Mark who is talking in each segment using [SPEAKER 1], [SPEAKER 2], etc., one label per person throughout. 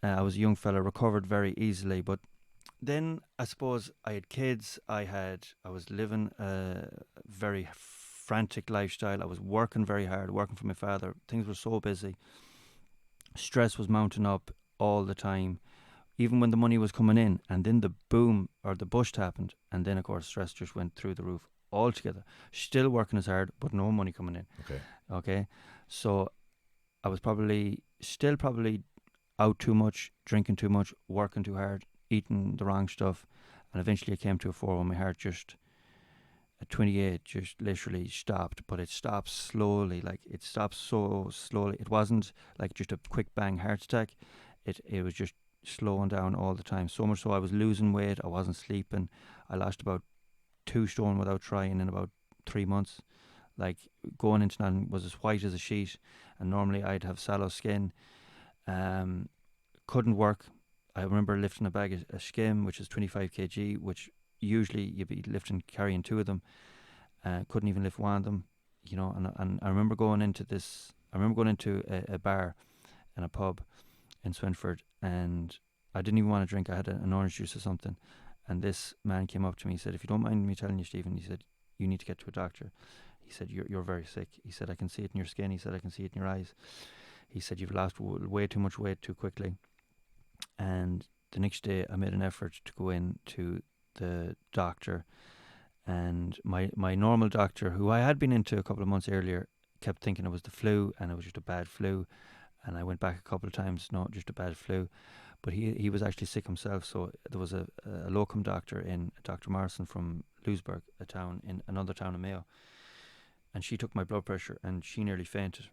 [SPEAKER 1] I was a young fella, recovered very easily. But then I suppose I had kids. I was living a very frantic lifestyle. I was working very hard, working for my father. Things were so busy. Stress was mounting up all the time, even when the money was coming in. And then the boom or the bust happened. And then, of course, stress just went through the roof altogether. Still working as hard, but no money coming in.
[SPEAKER 2] Okay.
[SPEAKER 1] Okay. So I was probably out too much, drinking too much, working too hard, eating the wrong stuff. And eventually it came to a fall when my heart just, at 28, just literally stopped. But it stopped slowly. Like, it stopped so slowly. It wasn't like just a quick bang heart attack. It was just slowing down all the time. So much so I was losing weight. I wasn't sleeping. I lost about 2 stone without trying in about 3 months. Like, going into that was as white as a sheet. And normally I'd have sallow skin. Um, couldn't work. I remember lifting a bag of skim, which is 25 kg, which usually you'd be lifting, carrying two of them. Couldn't even lift one of them, And I remember going into this. I remember going into a bar in a pub in Swinford, and I didn't even want to drink. I had an orange juice or something, and this man came up to me. He said, "If you don't mind me telling you, Stephen," he said, "you need to get to a doctor." He said, "You're very sick." He said, "I can see it in your skin." He said, "I can see it in your eyes." He said, "You've lost way too much weight too quickly." And the next day, I made an effort to go in to the doctor, and my normal doctor, who I had been into a couple of months earlier, kept thinking it was the flu, and it was just a bad flu. And I went back a couple of times, no, just a bad flu. But he was actually sick himself. So there was a locum doctor in, Dr. Morrison from Lewisburg, a town in another town in Mayo, and she took my blood pressure, and she nearly fainted.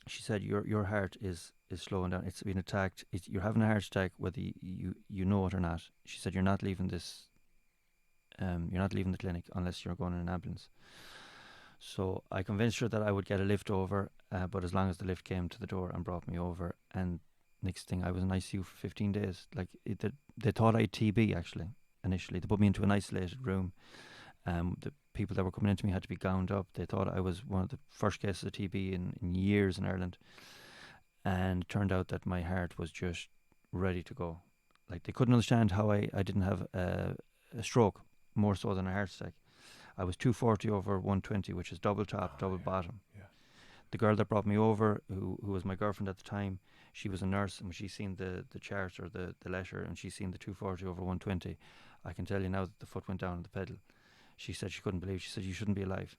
[SPEAKER 1] She said, your heart is slowing down. It's been attacked. You're having a heart attack whether you know it or not. She said, you're not leaving this. You're not leaving the clinic unless you're going in an ambulance. So I convinced her that I would get a lift over, but as long as the lift came to the door and brought me over, and next thing I was in ICU for 15 days. Like, they thought I had TB actually initially. They put me into an isolated room. The people that were coming into me had to be gowned up. They thought I was one of the first cases of TB in years in Ireland, and it turned out that my heart was just ready to go. Like, they couldn't understand how I didn't have a stroke more so than a heart attack. I was 240 over 120, which is double top,
[SPEAKER 2] Oh
[SPEAKER 1] double
[SPEAKER 2] yeah.
[SPEAKER 1] bottom.
[SPEAKER 2] Yeah.
[SPEAKER 1] The girl that brought me over, who was my girlfriend at the time, she was a nurse, and when she seen the chart or the letter, and she seen the 240 over 120, I can tell you now that the foot went down on the pedal. She said she couldn't believe. She said, you shouldn't be alive.